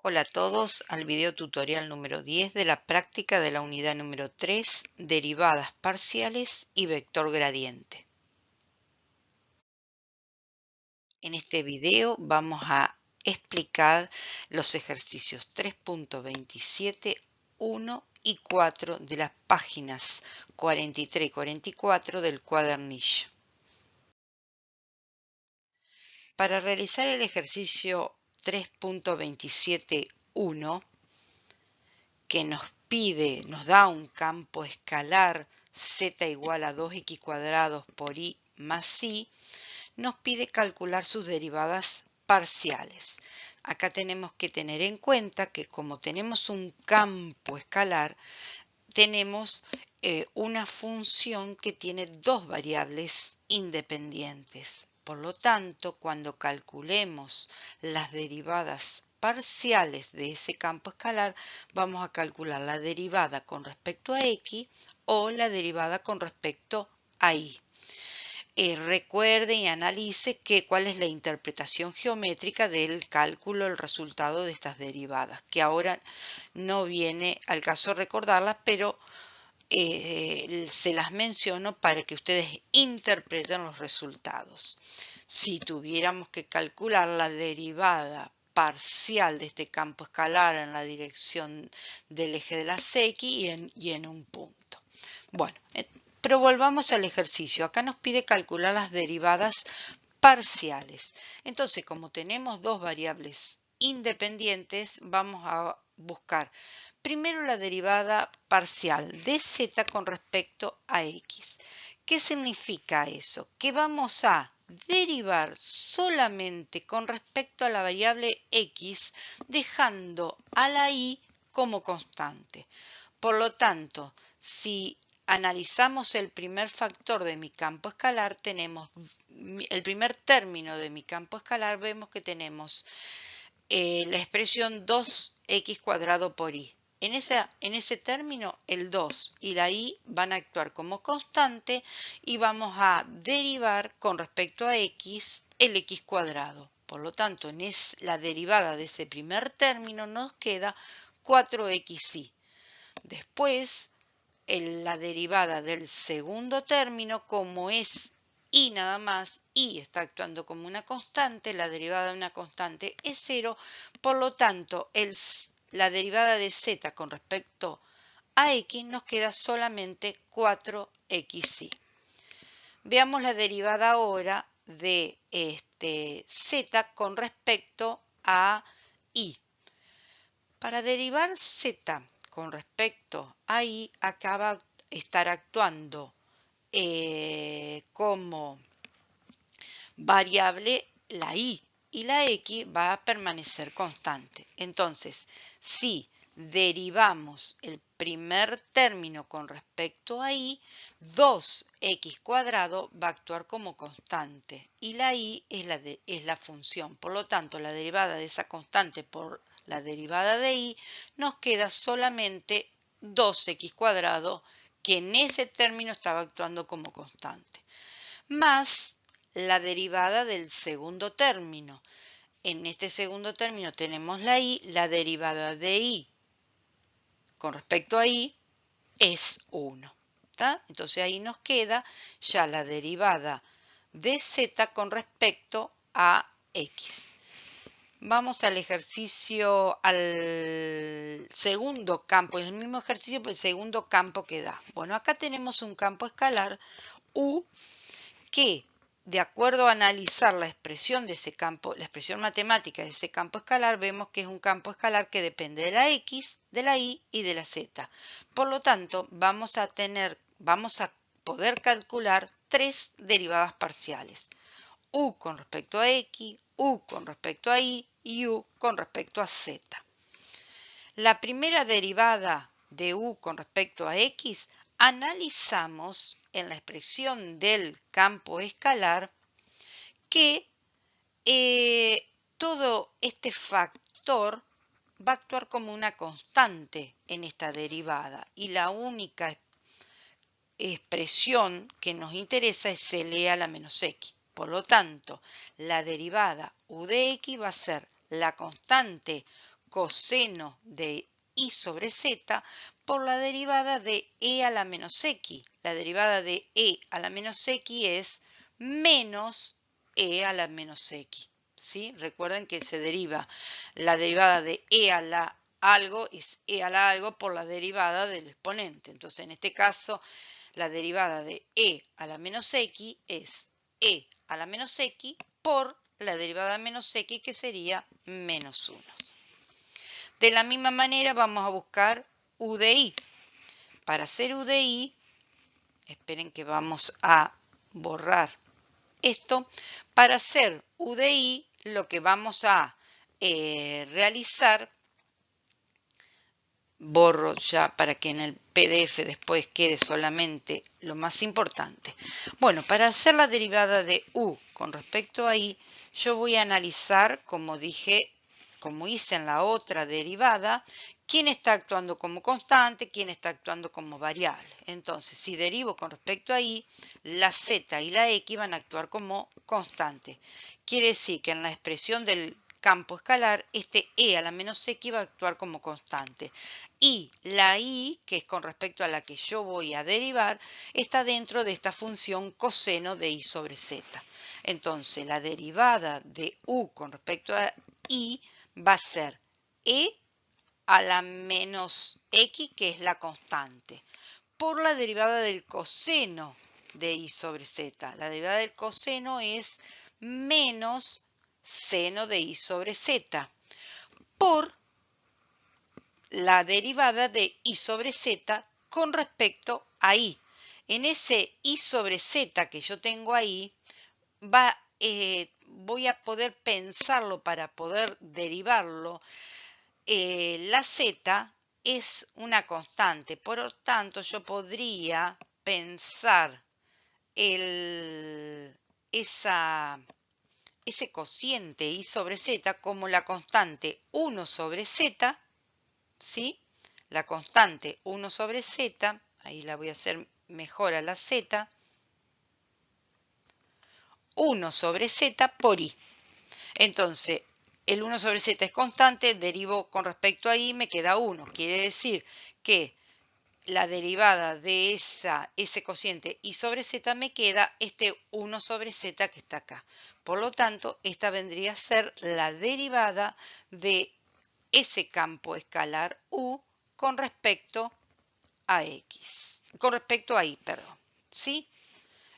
Hola a todos al video tutorial número 10 de la práctica de la unidad número 3, derivadas parciales y vector gradiente. En este video vamos a explicar los ejercicios 3.27, 1 y 4 de las páginas 43 y 44 del cuadernillo. Para realizar el ejercicio 3.27.1, que nos da un campo escalar z igual a 2x cuadrados por y más y, nos pide calcular sus derivadas parciales. Acá tenemos que tener en cuenta que como tenemos un campo escalar, tenemos una función que tiene dos variables independientes. Por lo tanto, cuando calculemos las derivadas parciales de ese campo escalar, vamos a calcular la derivada con respecto a x o la derivada con respecto a y. Recuerde y analice cuál es la interpretación geométrica del cálculo, el resultado de estas derivadas, que ahora no viene al caso recordarlas, pero se las menciono para que ustedes interpreten los resultados. Si tuviéramos que calcular la derivada parcial de este campo escalar en la dirección del eje de las x y en un punto. Bueno, pero volvamos al ejercicio. Acá nos pide calcular las derivadas parciales. Entonces, como tenemos dos variables independientes, vamos a buscar primero la derivada parcial de z con respecto a x. ¿Qué significa eso? Que vamos a derivar solamente con respecto a la variable x, dejando a la y como constante. Por lo tanto, si analizamos el primer factor de mi campo escalar, tenemos el primer término de mi campo escalar, vemos que tenemos la expresión 2x cuadrado por y. En ese término, el 2 y la y van a actuar como constante y vamos a derivar con respecto a x el x cuadrado. Por lo tanto, en la derivada de ese primer término nos queda 4xy. Después, la derivada del segundo término, como es y nada más, y está actuando como una constante, la derivada de una constante es 0, por lo tanto, la derivada de z con respecto a x nos queda solamente 4xy. Veamos la derivada ahora de z con respecto a y. Para derivar z con respecto a y, acá va a estar actuando como variable la y la x va a permanecer constante. Entonces, si derivamos el primer término con respecto a y, 2x cuadrado va a actuar como constante y la y es la función. Por lo tanto, la derivada de esa constante por la derivada de y nos queda solamente 2x cuadrado, que en ese término estaba actuando como constante, más la derivada del segundo término. En este segundo término tenemos la y, la derivada de y con respecto a y es 1. ¿Tá? Entonces ahí nos queda ya la derivada de z con respecto a x. Vamos al ejercicio, al segundo campo, es el mismo ejercicio, pero el segundo campo que da. Bueno, acá tenemos un campo escalar u que, de acuerdo a analizar la expresión de ese campo, la expresión matemática de ese campo escalar, vemos que es un campo escalar que depende de la x, de la y y de la z. Por lo tanto, vamos a poder calcular tres derivadas parciales. U con respecto a x, u con respecto a y u con respecto a z. La primera derivada de u con respecto a x, analizamos en la expresión del campo escalar que todo este factor va a actuar como una constante en esta derivada y la única expresión que nos interesa es L a la menos x. Por lo tanto, la derivada u de x va a ser la constante coseno de y sobre z por la derivada de e a la menos x. La derivada de e a la menos x es menos e a la menos x. ¿Sí? Recuerden que se deriva la derivada de e a la algo es e a la algo por la derivada del exponente. Entonces, en este caso, la derivada de e a la menos x es e a la menos x por la derivada de menos x, que sería menos 1. De la misma manera vamos a buscar u de i. Para hacer u de i, esperen que vamos a borrar esto. Para hacer u de i, lo que vamos a realizar, borro ya para que en el PDF después quede solamente lo más importante. Bueno, para hacer la derivada de u con respecto a i, yo voy a analizar, como dije, como hice en la otra derivada, quién está actuando como constante, quién está actuando como variable. Entonces, si derivo con respecto a i, la z y la x van a actuar como constantes. Quiere decir que en la expresión del campo escalar, este e a la menos x va a actuar como constante. Y la i, que es con respecto a la que yo voy a derivar, está dentro de esta función coseno de i sobre z. Entonces, la derivada de u con respecto a i va a ser e a la menos x, que es la constante, por la derivada del coseno de i sobre z. La derivada del coseno es menos seno de i sobre z, por la derivada de i sobre z con respecto a i. En ese i sobre z que yo tengo ahí, voy a poder pensarlo para poder derivarlo. La z es una constante, por lo tanto yo podría pensar ese cociente i sobre z como la constante 1 sobre z, ¿sí? La constante 1 sobre z, ahí la voy a hacer mejor a la z, 1 sobre z por i. Entonces, el 1 sobre z es constante, derivo con respecto a i, me queda 1. Quiere decir que la derivada de ese cociente i sobre z me queda este 1 sobre z que está acá. Por lo tanto, esta vendría a ser la derivada de ese campo escalar u con respecto a x, con respecto a y, perdón, ¿sí?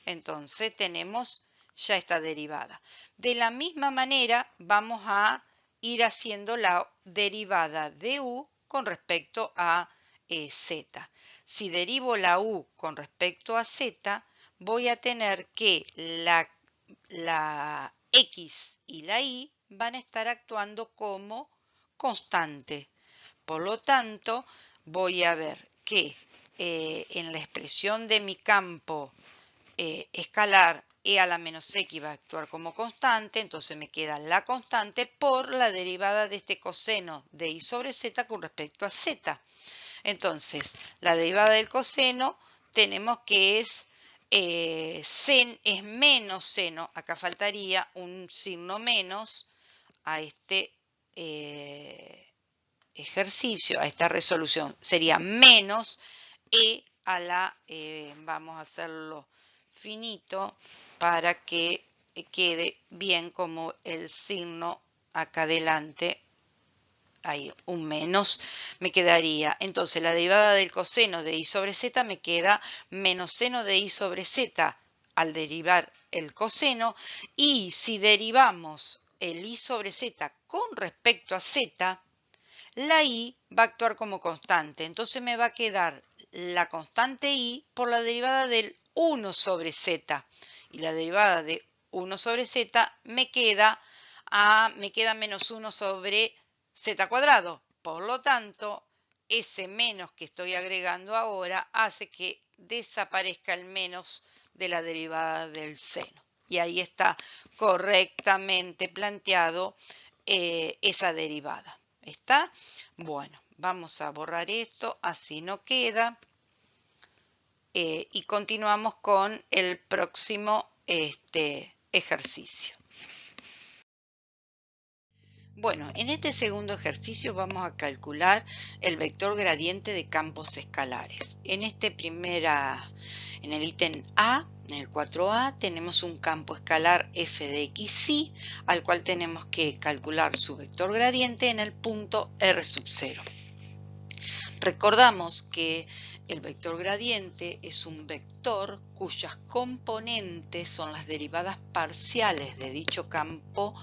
Entonces tenemos ya esta derivada. De la misma manera vamos a ir haciendo la derivada de u con respecto a z. Si derivo la u con respecto a z, voy a tener que la x y la y van a estar actuando como constante. Por lo tanto, voy a ver que en la expresión de mi campo escalar e a la menos x va a actuar como constante, entonces me queda la constante por la derivada de este coseno de i sobre z con respecto a z. Entonces, la derivada del coseno tenemos que es menos seno, acá faltaría un signo menos a este ejercicio, a esta resolución, sería menos e a la, vamos a hacerlo finito para que quede bien como el signo acá adelante, hay un menos, me quedaría, entonces la derivada del coseno de i sobre z me queda menos seno de i sobre z al derivar el coseno, y si derivamos el i sobre z con respecto a z, la i va a actuar como constante, entonces me va a quedar la constante i por la derivada del 1 sobre z, y la derivada de 1 sobre z me queda menos 1 sobre z cuadrado. Por lo tanto, ese menos que estoy agregando ahora hace que desaparezca el menos de la derivada del seno. Y ahí está correctamente planteado esa derivada. ¿Está? Bueno, vamos a borrar esto, así no queda. Y continuamos con el próximo ejercicio. Bueno, en este segundo ejercicio vamos a calcular el vector gradiente de campos escalares. En el ítem A, en el 4A, tenemos un campo escalar f de xy, al cual tenemos que calcular su vector gradiente en el punto R sub 0. Recordamos que el vector gradiente es un vector cuyas componentes son las derivadas parciales de dicho campo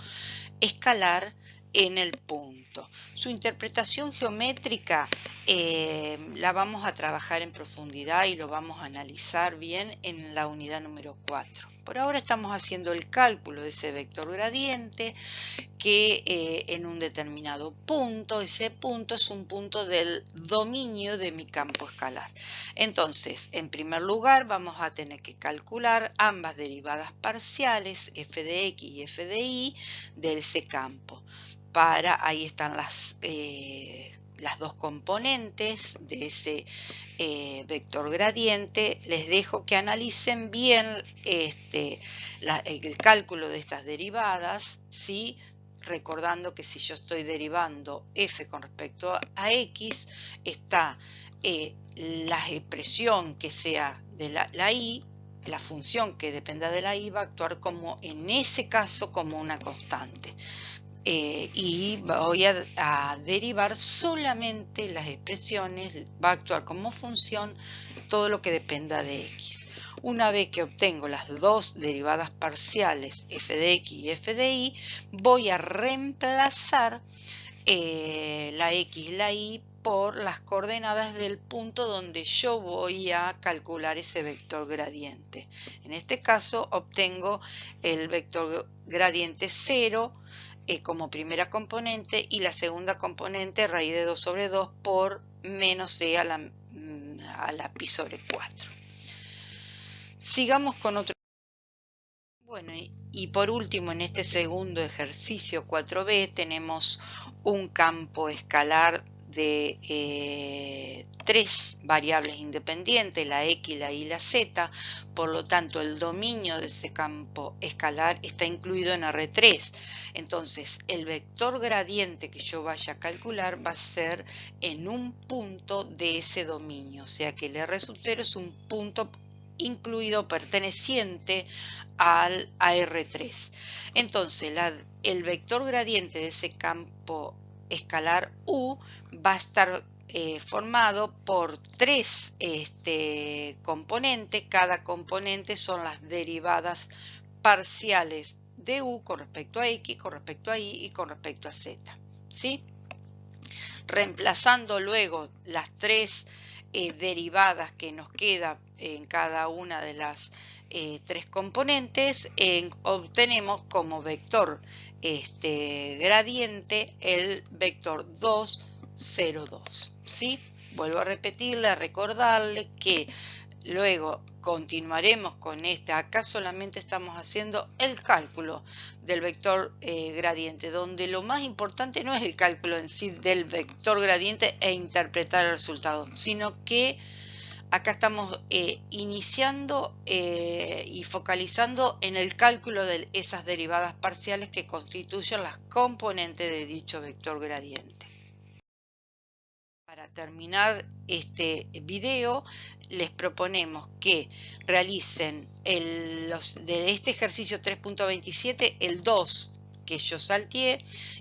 escalar en el punto. Su interpretación geométrica la vamos a trabajar en profundidad y lo vamos a analizar bien en la unidad número 4. Por ahora estamos haciendo el cálculo de ese vector gradiente que en un determinado punto, ese punto es un punto del dominio de mi campo escalar. Entonces, en primer lugar, vamos a tener que calcular ambas derivadas parciales, f de x y f de y, de ese campo. Ahí están las dos componentes de ese vector gradiente. Les dejo que analicen bien el cálculo de estas derivadas, ¿sí? Recordando que si yo estoy derivando f con respecto a x, está la expresión que sea de la y, la función que dependa de la y va a actuar como, en ese caso, como una constante. Y voy a derivar solamente las expresiones, va a actuar como función todo lo que dependa de x. Una vez que obtengo las dos derivadas parciales f de x y f de y, voy a reemplazar la x y la y por las coordenadas del punto donde yo voy a calcular ese vector gradiente. En este caso obtengo el vector gradiente 0 como primera componente y la segunda componente raíz de 2 sobre 2 por menos c a la pi sobre 4. Sigamos con otro. Bueno, y por último, en este segundo ejercicio 4b tenemos un campo escalar de 3 variables independientes, la x, la y y la z. Por lo tanto, el dominio de ese campo escalar está incluido en R3. Entonces, el vector gradiente que yo vaya a calcular va a ser en un punto de ese dominio. O sea que el R sub 0 es un punto incluido perteneciente a R3. Entonces, el vector gradiente de ese campo escalar U va a estar formado por 3 componentes. Cada componente son las derivadas parciales de U con respecto a X, con respecto a Y y con respecto a Z. ¿Sí? Reemplazando luego las 3 derivadas que nos queda en cada una de las 3 componentes, obtenemos como vector gradiente el vector 2, 0, 2. ¿Sí? Vuelvo a repetirle, a recordarle que luego continuaremos con esta. Acá solamente estamos haciendo el cálculo del vector gradiente, donde lo más importante no es el cálculo en sí del vector gradiente e interpretar el resultado, sino que acá estamos iniciando y focalizando en el cálculo de esas derivadas parciales que constituyen las componentes de dicho vector gradiente. Para terminar este video, les proponemos que realicen de este ejercicio 3.27 el 2 que yo salteé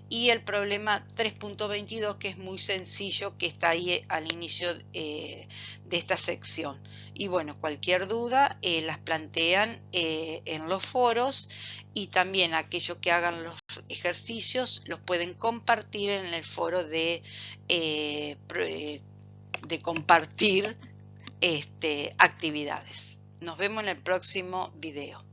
y el problema 3.22 que es muy sencillo, que está ahí al inicio de esta sección. Y bueno, cualquier duda las plantean en los foros, y también aquellos que hagan los ejercicios los pueden compartir en el foro de compartir actividades. Nos vemos en el próximo video.